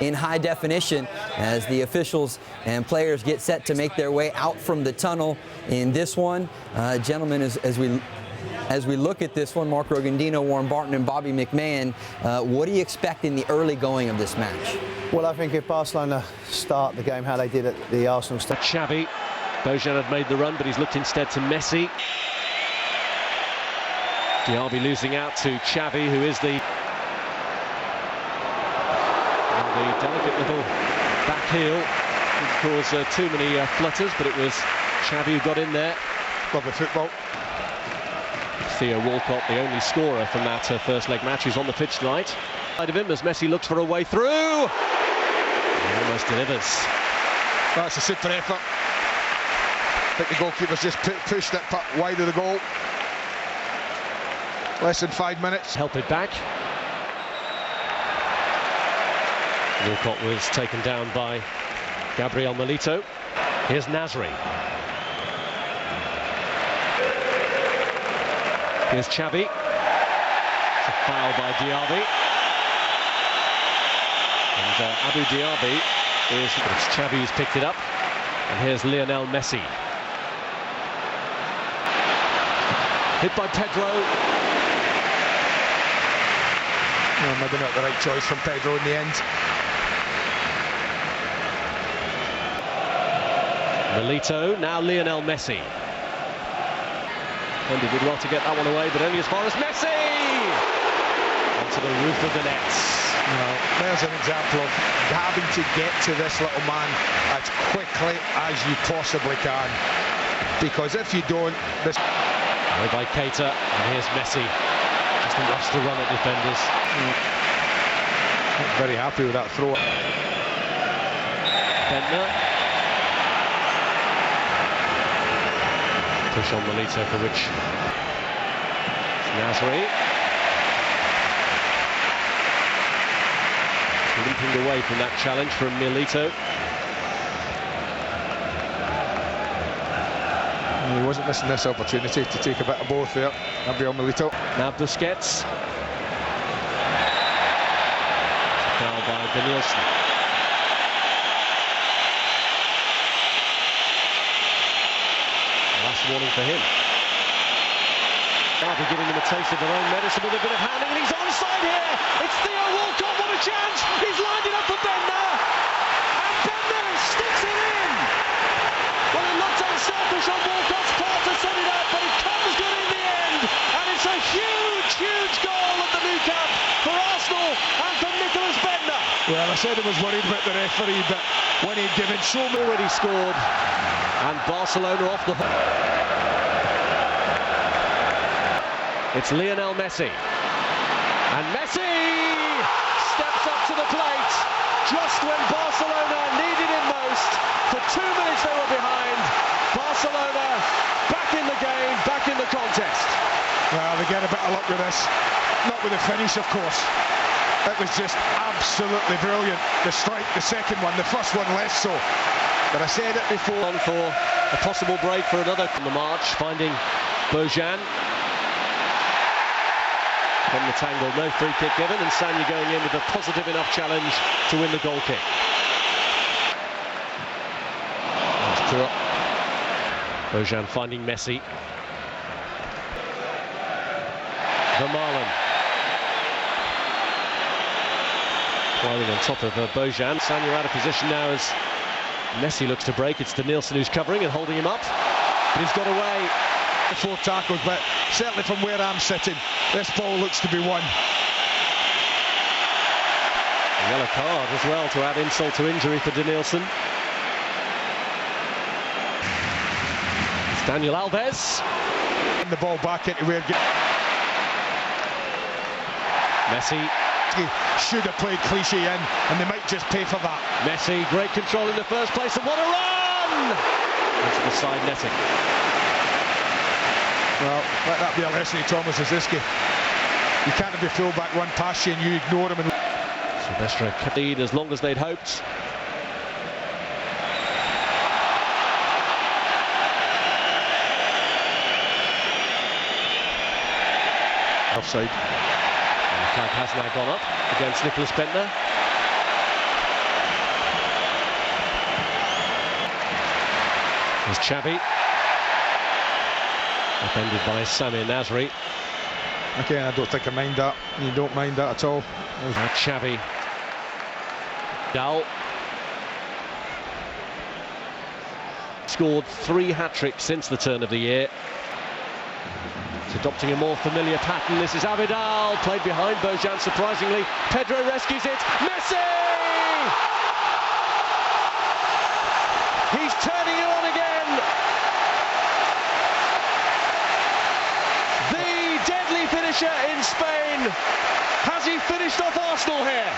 in high definition as the officials and players get set to make their way out from the tunnel in this one. Gentlemen, as we look at this one, Mark Rogandino, Warren Barton, and Bobby McMahon, what do you expect in the early going of this match? Well, I think if Barcelona start the game how they did at the Arsenal start. Xavi, Bojan had made the run, but he's looked instead to Messi. Diaby losing out to Xavi, who is the delicate little back heel. Didn't cause too many flutters, but it was Xavi who got in there. Lovely football. Theo Walcott, the only scorer from that first leg match, who's on the pitch tonight. Side of him as Messi looks for a way through. He almost delivers. That's a super effort. I think the goalkeeper's just pushed it wide of the goal. Less than 5 minutes. Help it back. Walcott was taken down by Gabriel Milito. Here's Nasri. Here's Xavi. It's a foul by Diaby. And Abu Diaby is... It's Xavi who's picked it up. And here's Lionel Messi. Hit by Pedro. Well, maybe not the right choice from Pedro in the end. Milito, now Lionel Messi. And he did well to get that one away, but only as far as Messi! Onto the roof of the nets. Well, there's an example of having to get to this little man as quickly as you possibly can. Because if you don't... this. Away by Keita, and here's Messi. Just lost the run at defenders. Not very happy with that throw. Bentner. Push on Milito, for which Nasri limping away from that challenge from Milito. He wasn't missing this opportunity to take a bit of both there, Gabriel Milito. Now Busquets. Foul by Danielson. Last warning for him. After giving them a taste of their own medicine with a bit of handling, and he's onside here. It's Theo Walcott, what a chance! He's lined it up for Bentner, and Bentner sticks it in. Well, it looked unselfish on Walcott's part to set it up, but it comes good in the end, and it's a huge, huge goal at the Nou Camp for Arsenal and for Nicolas Bentner. Well, I said I was worried about the referee, but when he'd given so many... Already scored, and Barcelona off the hook. It's Lionel Messi, and Messi steps up to the plate just when Barcelona needed him most. For 2 minutes they were behind. Barcelona back in the game, back in the contest. Well, they get a bit of luck with this. Not with the finish, of course. It was just absolutely brilliant. The strike, the second one, the first one less so. But I said it before. On for a possible break for another on the march, finding Bojan. From the tangle, no free kick given, and Sanya going in with a positive enough challenge to win the goal kick. That's poor. Bojan finding Messi. Vermaelen. Piling on top of Bojan. Sanya out of position now as Messi looks to break. It's Danielson who's covering and holding him up. But he's got away. 4 tackles, but certainly from where I'm sitting, this ball looks to be won. A yellow card as well to add insult to injury for Danielson. It's Daniel Alves. And the ball back into where... Messi. He should have played Clichy in, and they might just pay for that. Messi, great control in the first place, and what a run! Into the side netting. Well, let that be a lesson to Thomas Aziski. You can't have your full-back run past you and you ignore him. Silvestre kept lead as long as they'd hoped. Offside. And the flag has now gone up against Nicolas Bentner. There's Xavi. Upended by Samir Nasri. Again, I don't think I mind that. You don't mind that at all. Now Xavi. Dal. Scored 3 hat-tricks since the turn of the year. It's adopting a more familiar pattern. This is Abidal, played behind Bojan, surprisingly. Pedro rescues it. Messi! He's turning it on again. The deadly finisher in Spain. Has he finished off Arsenal here?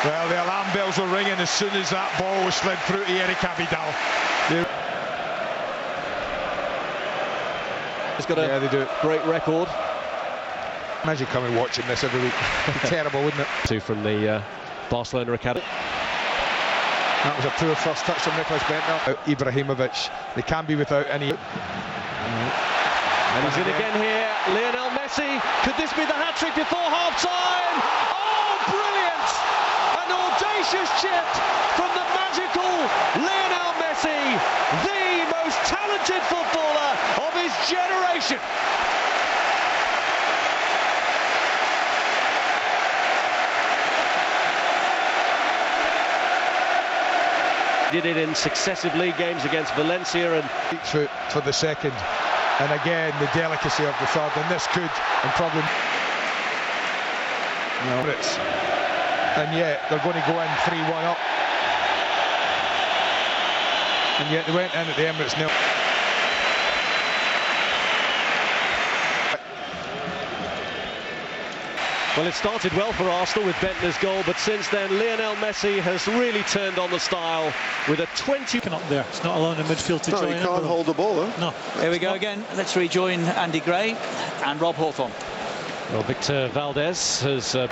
Well, the alarm bells were ringing as soon as that ball was slid through to Eric Abidal. He's got a they do. Great record. Imagine coming watching this every week. It'd be terrible, wouldn't it? 2 from the Barcelona Academy. That was a poor first touch from Nicolas Bentner. Ibrahimovic, they can be without any. And he's in again here. Lionel Messi. Could this be the hat-trick before half-time? Oh, brilliant! An audacious chip from the magical Lionel Messi, the most talented footballer of his generation. Did it in successive league games against Valencia and Foot for the second, and again the delicacy of the third, and this could and probably and yet they're going to go in 3-1 up, and yet they went in at the Emirates nil. Well, it started well for Arsenal with Bentner's goal, but since then Lionel Messi has really turned on the style with a 20... Up there, it's not allowing the midfield to join. No, he can't hold the ball, huh? No. Here we go again. Let's rejoin Andy Gray and Rob Hawthorne. Well, Victor Valdez has... So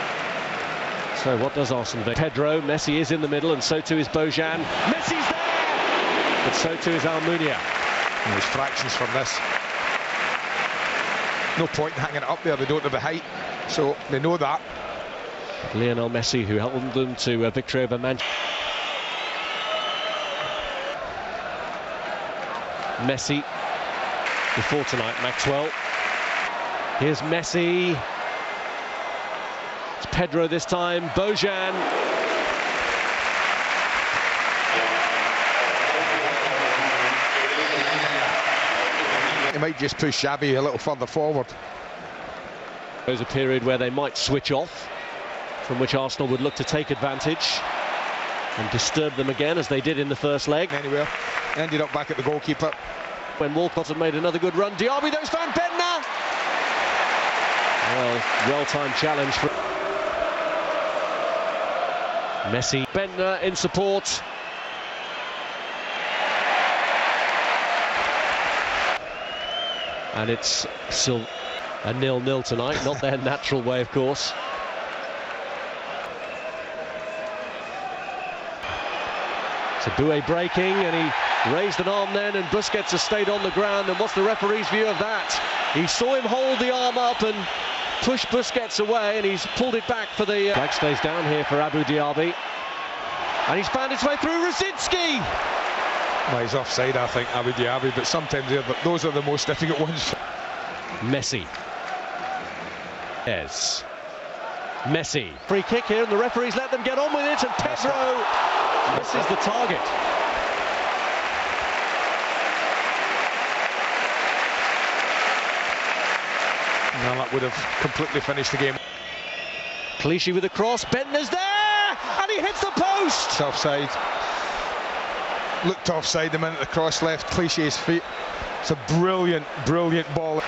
what does Arsenal do? Pedro, Messi is in the middle, and so too is Bojan. Messi's there! But so too is Almunia. And there's fractions from this. No point in hanging it up there, they don't have the height, so they know that. Lionel Messi, who helped them to a victory over Manchester. Messi before tonight, Maxwell. Here's Messi. It's Pedro this time. Bojan. They might just push Xavi a little further forward. There's a period where they might switch off, from which Arsenal would look to take advantage and disturb them again, as they did in the first leg. Anywhere, ended up back at the goalkeeper. When Walcott had made another good run, Diaby, those found Bentner. Well-timed challenge for Messi. Bentner in support. And it's still a 0-0 tonight, not their natural way, of course. So Boué breaking, and he raised an arm then, and Busquets has stayed on the ground. And what's the referee's view of that? He saw him hold the arm up and push Busquets away, and he's pulled it back for the... Flag stays down here for Abu Diaby. And he's found his way through Rositzky. Well, he's offside, I think, Abu Diaby, but sometimes those are the most difficult ones. Messi. Yes. Messi. Free kick here, and the referees let them get on with it, and Pedro misses the target. Well, that would have completely finished the game. Clichy with a cross, Bentner's there, and he hits the post! It's offside. Looked offside the minute the cross left Clichy's feet. It's a brilliant, brilliant ball.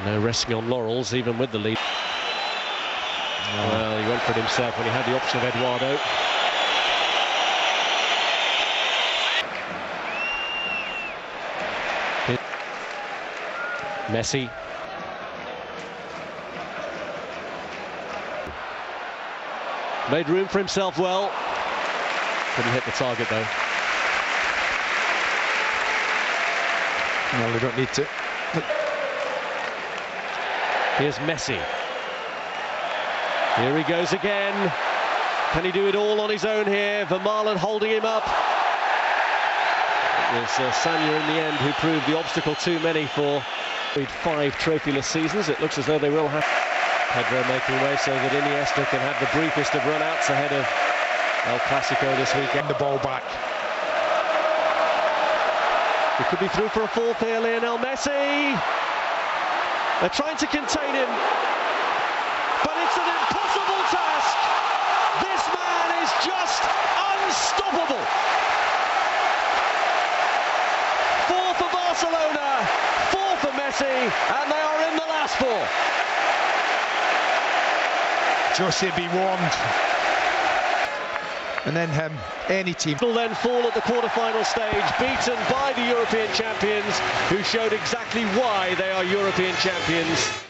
No resting on laurels, even with the lead. Well, he went for it himself when he had the option of Eduardo. Messi. Made room for himself well. Couldn't hit the target though. Well, they don't need to. Here's Messi. Here he goes again. Can he do it all on his own here? Vermaelen holding him up. It was Sanya in the end who proved the obstacle too many for 5 trophyless seasons. It looks as though they will have. Pedro making way so that Iniesta can have the briefest of run-outs ahead of El Clasico this weekend. The ball back. He could be through for a fourth here, Lionel Messi. They're trying to contain him, but it's an impossible task. This man is just unstoppable. 4 for Barcelona, 4 for Messi, and they are in the last 4. Jose be warned. And then any team Will then fall at the quarter-final stage, beaten by the European champions, who showed exactly why they are European champions.